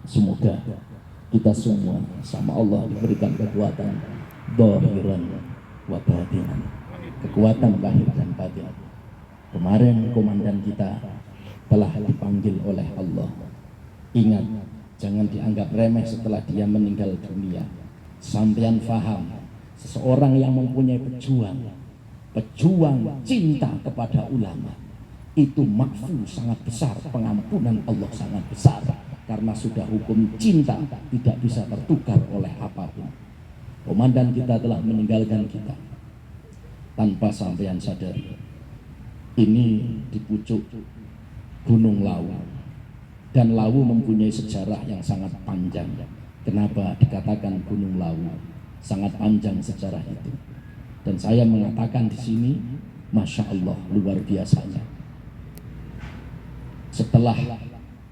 Semoga kita semua sama Allah diberikan kekuatan zahiran wa batinan, kekuatan lahir dan batin. Kemarin komandan kita telah dipanggil oleh Allah. Ingat, jangan dianggap remeh setelah dia meninggal dunia. Sampean faham, seseorang yang mempunyai pejuang cinta kepada ulama, itu makfu sangat besar, pengampunan Allah sangat besar, karena sudah hukum cinta tidak bisa tertukar oleh apapun. Komandan kita telah meninggalkan kita tanpa sampean sadari. Ini di pucuk Gunung Lawu, dan Lawu mempunyai sejarah yang sangat panjang. Kenapa dikatakan Gunung Lawu? Sangat panjang sejarah itu. Dan saya mengatakan di sini, Masya Allah, luar biasanya. Setelah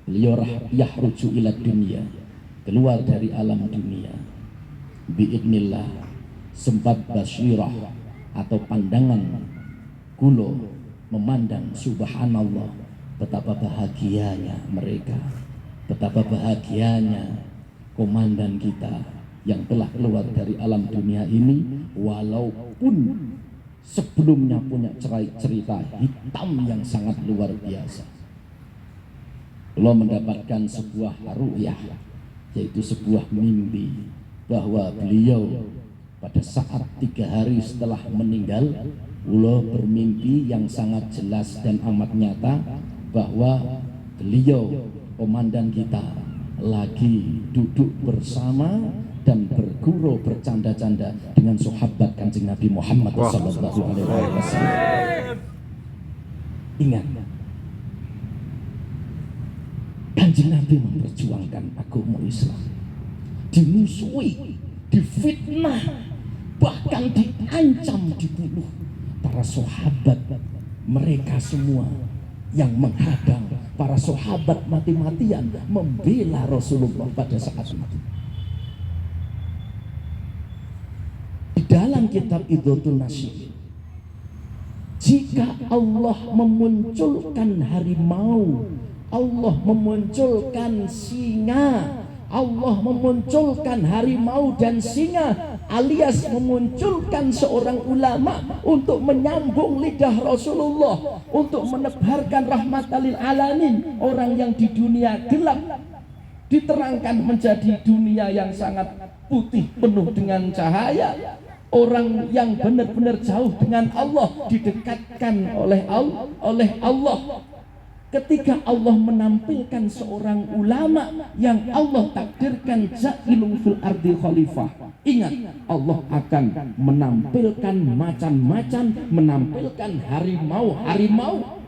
beliau yahruju ila dunia, keluar dari alam dunia, biidnillah, sempat basyirah atau pandangan kulo memandang, subhanallah, betapa bahagianya mereka, betapa bahagianya komandan kita yang telah keluar dari alam dunia ini, walaupun sebelumnya punya cerita hitam yang sangat luar biasa. Beliau mendapatkan sebuah ru'yah, yaitu sebuah mimpi, bahwa beliau pada saat 3 hari setelah meninggal, beliau bermimpi yang sangat jelas dan amat nyata bahwa beliau, komandan kita, lagi duduk bersama dan bergurau bercanda-canda dengan sahabat Kanjeng Nabi Muhammad SAW. Ingat, Kanjeng Nabi memperjuangkan agama Islam, dimusuhi, difitnah, bahkan diancam, dibunuh. Para sahabat mereka semua yang menghadang, para sahabat mati-matian membela Rasulullah pada saat itu. Di dalam kitab Idhatul Nasyir, jika Allah memunculkan harimau, Allah memunculkan singa, Allah memunculkan harimau dan singa, alias memunculkan seorang ulama untuk menyambung lidah Rasulullah, untuk menebarkan rahmatan lil alamin. Orang yang di dunia gelap diterangkan menjadi dunia yang sangat putih penuh dengan cahaya. Orang yang benar-benar jauh dengan Allah didekatkan oleh Allah. Ketika Allah menampilkan seorang ulama yang Allah takdirkan ja'ilun fil ardi khalifah, ingat, Allah akan menampilkan macam-macam, menampilkan harimau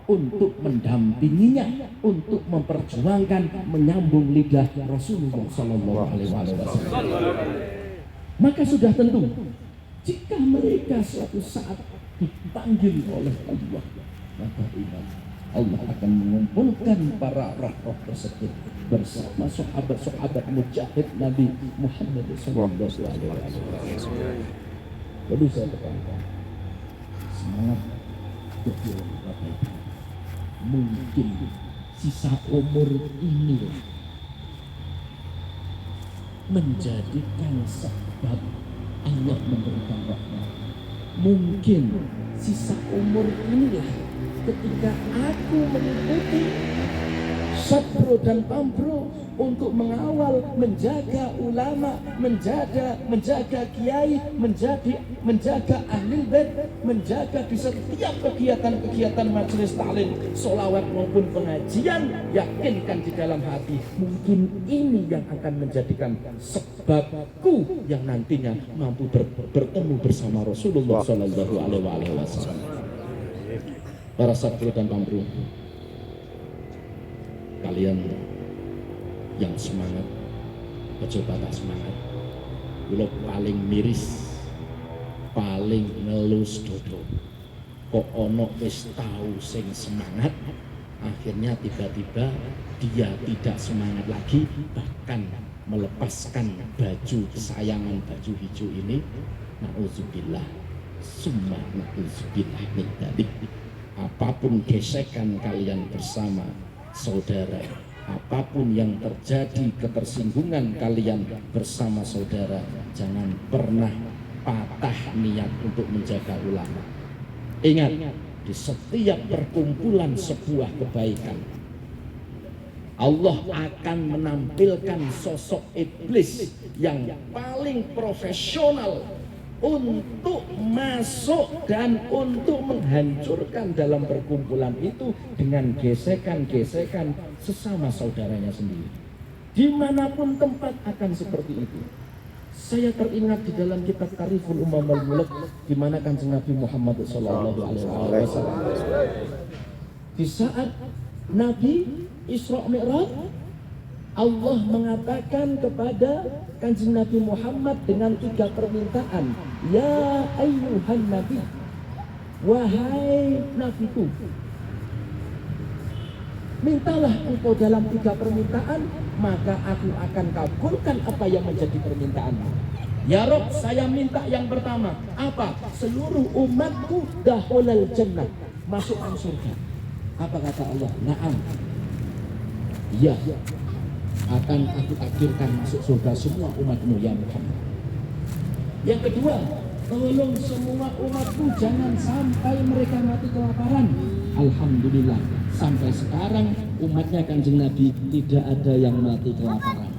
untuk mendampinginya, untuk memperjuangkan, menyambung lidah Rasulullah Sallallahu Alaihi Wasallam. Maka sudah tentu, jika mereka suatu saat dipanggil oleh Allah, maka ingat, Allah akan mengumpulkan para roh-roh tersebut bersama sahabat-sahabat mujahid Nabi Muhammad SAW. Jadi saya tekankan, semangat berjuang Bapak Ibu. Mungkin sisa umur ini menjadikan sebab Allah memberikan rahmat. Mungkin sisa umur inilah ketika aku mengikuti Sabro dan Pambro untuk mengawal, menjaga ulama, menjaga kiai, menjaga ahli bait, menjaga di setiap kegiatan-kegiatan majelis taklim, sholawat maupun pengajian. Yakinkan di dalam hati, mungkin ini yang akan menjadikan sebabku yang nantinya mampu bertemu bersama Rasulullah Sallallahu Alaihi Wasallam. Para Sabro dan Pambro, kalian yang semangat, coba tak semangat. Kulo paling miris, paling ngelus dodo. Kok ono wis tahu sing semangat, akhirnya tiba-tiba dia tidak semangat lagi, bahkan melepaskan baju kesayangan, baju hijau ini. Na'udzubillah, summa na'udzubillah min dzalik. Apapun gesekan kalian bersama saudara, apapun yang terjadi, ketersinggungan kalian bersama saudara, jangan pernah patah niat untuk menjaga ulama. Ingat, di setiap perkumpulan sebuah kebaikan, Allah akan menampilkan sosok iblis yang paling profesional untuk masuk dan untuk menghancurkan dalam perkumpulan itu dengan gesekan-gesekan sesama saudaranya sendiri. Dimanapun tempat akan seperti itu. Saya teringat di dalam kitab Tariful Umam al-Mulk, di mana Kanjeng Nabi Muhammad SAW di saat Nabi Isra Mi'raj, Allah mengatakan kepada Kanjeng Nabi Muhammad dengan 3 permintaan. Ya ayyuhan Nabi, wahai Nabiku, mintalah engkau dalam 3 permintaan, maka aku akan kabulkan apa yang menjadi permintaanmu. Ya Rob, saya minta yang pertama. Apa? Seluruh umatku dakhulal jannah, masukkan surga. Apa kata Allah? Naam. Ya, akan aku takdirkan masuk surga semua umatmu ya Muhammad. Yang kedua, tolong semua umatku jangan sampai mereka mati kelaparan. Alhamdulillah, sampai sekarang umatnya Kanjeng Nabi tidak ada yang mati kelaparan.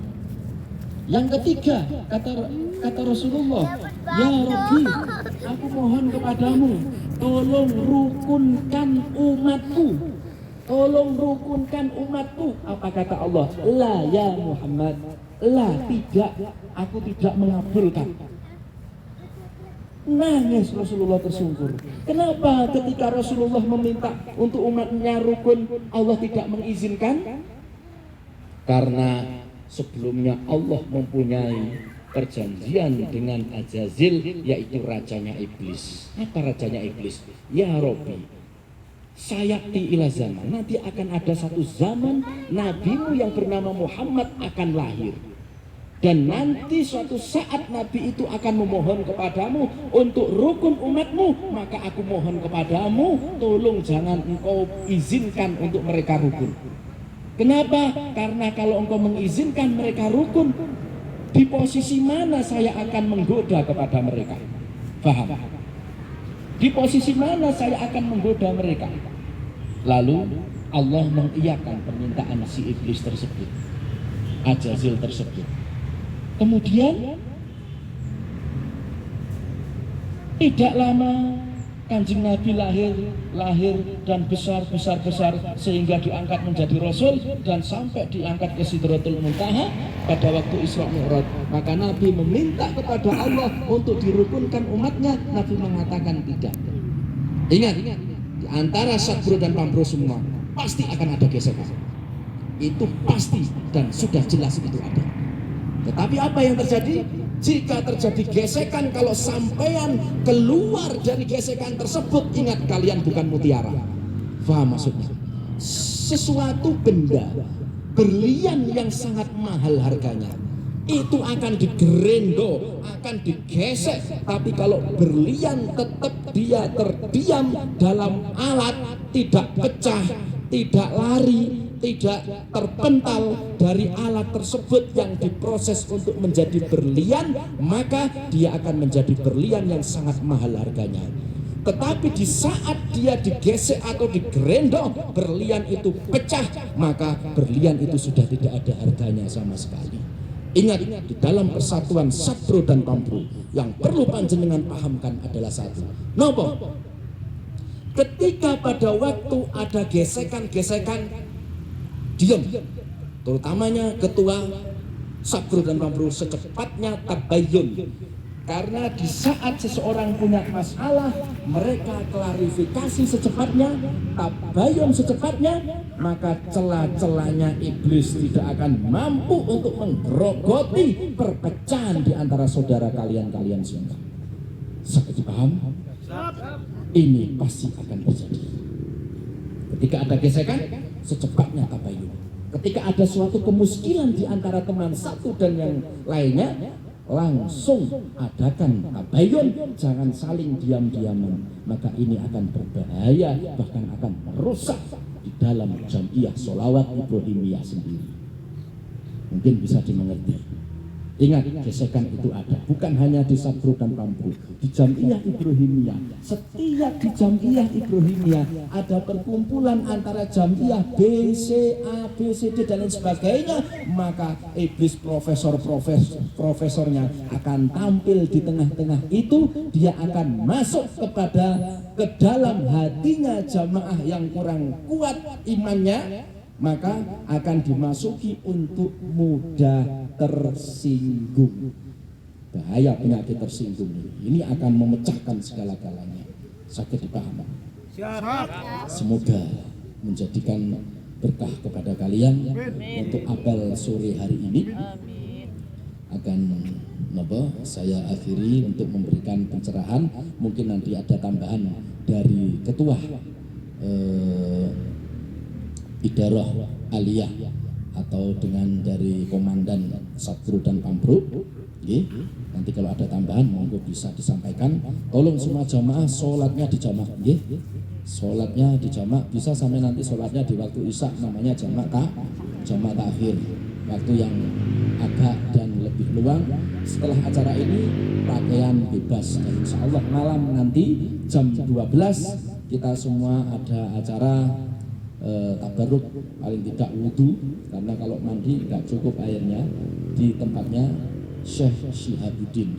Yang ketiga, kata Rasulullah, ya Rabbi, aku mohon kepadamu, tolong rukunkan umatku. Tolong rukunkan umatku. Apa kata Allah? La ya Muhammad, la, tidak, aku tidak mengabulkan. Nangis Rasulullah tersungkur. Kenapa ketika Rasulullah meminta untuk umatnya rukun, Allah tidak mengizinkan? Karena sebelumnya Allah mempunyai perjanjian dengan Azazil, yaitu rajanya iblis. Apa rajanya iblis? Ya Rabbi, sayati ila zaman, nanti akan ada satu zaman nabimu yang bernama Muhammad akan lahir, dan nanti suatu saat nabi itu akan memohon kepadamu untuk rukun umatmu, maka aku mohon kepadamu, tolong jangan engkau izinkan untuk mereka rukun. Kenapa? Karena kalau engkau mengizinkan mereka rukun, di posisi mana saya akan menggoda kepada mereka? Paham? Di posisi mana saya akan menggoda mereka? Lalu Allah mengiyakan permintaan si iblis tersebut, Azazil tersebut. Kemudian tidak lama Kanjeng Nabi lahir dan besar sehingga diangkat menjadi Rasul dan sampai diangkat ke Sidratul Muntaha pada waktu Isra Mi'raj. Maka Nabi meminta kepada Allah untuk dirukunkan umatnya. Nabi mengatakan tidak. Ingat, di antara Sabro dan Pambro semua pasti akan ada gesekan. Itu pasti dan sudah jelas itu ada. Tetapi apa yang terjadi? Jika terjadi gesekan, kalau sampean keluar dari gesekan tersebut, ingat kalian bukan mutiara. Faham maksudnya? Sesuatu benda, berlian yang sangat mahal harganya, itu akan digerendo, akan digesek. Tapi kalau berlian tetap dia terdiam dalam alat, tidak pecah, tidak lari, tidak terpental dari alat tersebut yang diproses untuk menjadi berlian, maka dia akan menjadi berlian yang sangat mahal harganya. Tetapi di saat dia digesek atau digerendong, berlian itu pecah, maka berlian itu sudah tidak ada harganya sama sekali. Ingat, di dalam persatuan Sabro dan Pambro yang perlu panjenengan pahamkan adalah satu. Nopo? Ketika pada waktu ada gesekan-gesekan, diam, terutamanya ketua Sabro dan Pambro secepatnya tabayun. Karena di saat seseorang punya masalah, mereka klarifikasi secepatnya, tabayun secepatnya, maka celah-celahnya iblis tidak akan mampu untuk menggerogoti perpecahan di antara saudara kalian semua. Sampai paham? Ini pasti akan terjadi. Ketika ada gesekan, secepatnya tabayun. Ketika ada suatu kemuskilan di antara teman satu dan yang lainnya, langsung adakan tabayun, jangan saling diam-diaman. Maka ini akan berbahaya, bahkan akan merusak di dalam Jamiah Sholawat Ibrahimiyah sendiri. Mungkin bisa dimengerti. Ingat, gesekan itu ada, bukan hanya di Sabro dan Pampu, di Jamiah Ibrahimiyah. Setiap di Jamiah Ibrahimiyah ada perkumpulan antara Jamiah B, C, A, B, C, D dan lain sebagainya. Maka iblis profesornya akan tampil di tengah-tengah itu. Dia akan masuk ke dalam hatinya jamaah yang kurang kuat imannya, maka akan dimasuki untuk mudah tersinggung. Bahaya penyakit tersinggung ini akan memecahkan segala-galanya. Sakit dipahami. Semoga menjadikan berkah kepada kalian. Untuk apel sore hari ini akan saya akhiri untuk memberikan pencerahan. Mungkin nanti ada tambahan dari ketua Idarah Aliyah atau dengan dari komandan Sabro dan Pambruk. Nanti kalau ada tambahan monggo bisa disampaikan. Tolong semua jamaah sholatnya dijamak, sholatnya dijamak, bisa sampai nanti sholatnya di waktu isya, namanya jamak takhir, waktu yang agak dan lebih luang. Setelah acara ini pakaian bebas, dan insya Allah malam nanti jam 12 kita semua ada acara tabarruk, paling tidak wudhu, karena kalau mandi nggak cukup airnya, di tempatnya Syekh Syihabuddin.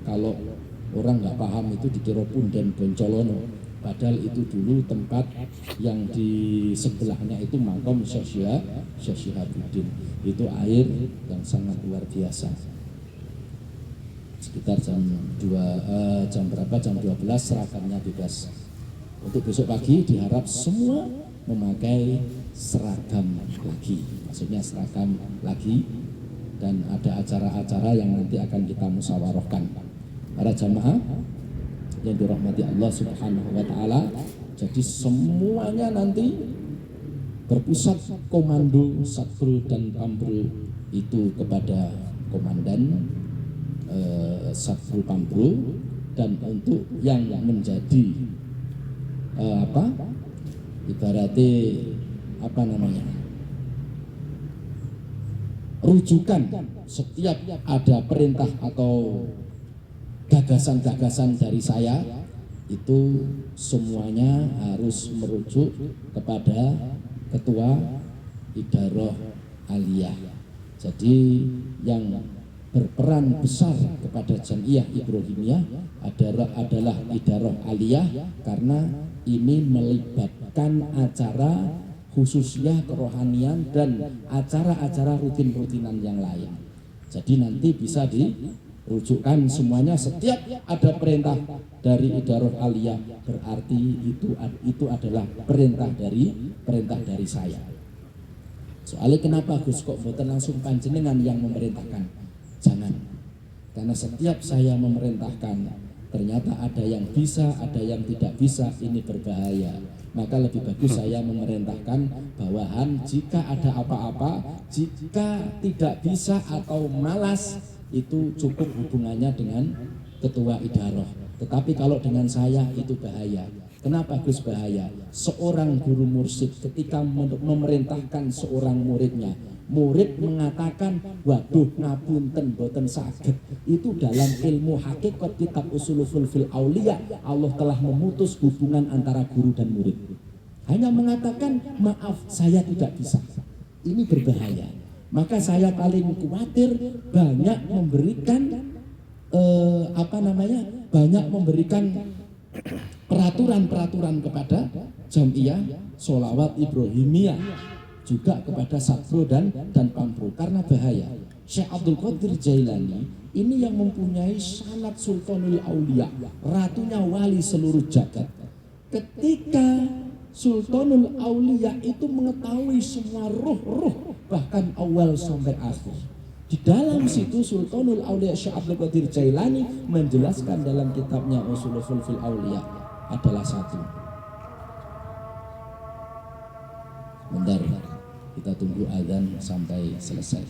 Kalau orang nggak paham itu dikira Punden Boncolono, padahal itu dulu tempat yang di sebelahnya itu makam Syekh Syihabuddin. Itu air yang sangat luar biasa. Sekitar jam 12 seragamnya bebas. Untuk besok pagi diharap semua memakai seragam lagi, maksudnya seragam lagi, dan ada acara-acara yang nanti akan kita musyawarahkan. Para jamaah yang dirahmati Allah Subhanahu wa Ta'ala, jadi semuanya nanti berpusat komando Sabro dan Pambruk itu kepada komandan Sabro Pambruk, dan untuk yang menjadi ibaratnya rujukan setiap ada perintah atau gagasan-gagasan dari saya, itu semuanya harus merujuk kepada ketua Idarah Aliyah. Jadi yang berperan besar kepada Jamiah Ibrahimiyah adalah Idarah Aliyah, karena ini melibatkan acara khususnya kerohanian dan acara-acara rutin-rutinan yang lain. Jadi nanti bisa dirujukkan semuanya, setiap ada perintah dari Idarah Aliyah berarti itu adalah perintah dari saya. Soalnya kenapa Gus kok boten langsung panjenengan yang memerintahkan? Jangan, karena setiap saya memerintahkan ternyata ada yang bisa, ada yang tidak bisa, ini berbahaya. Maka lebih bagus saya memerintahkan bawahan, jika ada apa-apa, jika tidak bisa atau malas, itu cukup hubungannya dengan ketua idarah. Tetapi kalau dengan saya itu bahaya. Kenapa Gus bahaya? Seorang guru mursyid ketika memerintahkan seorang muridnya, murid mengatakan, waduh ngapunten boten saged, itu dalam ilmu hakikat kitab Ushulul fil Auliya, Allah telah memutus hubungan antara guru dan murid. Hanya mengatakan maaf saya tidak bisa. Ini berbahaya. Maka saya paling khawatir banyak memberikan banyak memberikan peraturan-peraturan kepada Jamiah Sholawat Ibrahimiyah, juga kepada Sabro dan Pambruk, karena bahaya. Syekh Abdul Qadir Jailani ini yang mempunyai sanad Sultanul Aulia, ratunya wali seluruh jagat. Ketika Sultanul Aulia itu mengetahui semua ruh-ruh, bahkan awal sampai akhir. Di dalam situ Sultanul Aulia Syekh Abdul Qadir Jailani menjelaskan dalam kitabnya Ushulul fil Auliya adalah satu. Bentar, kita tunggu azan sampai selesai.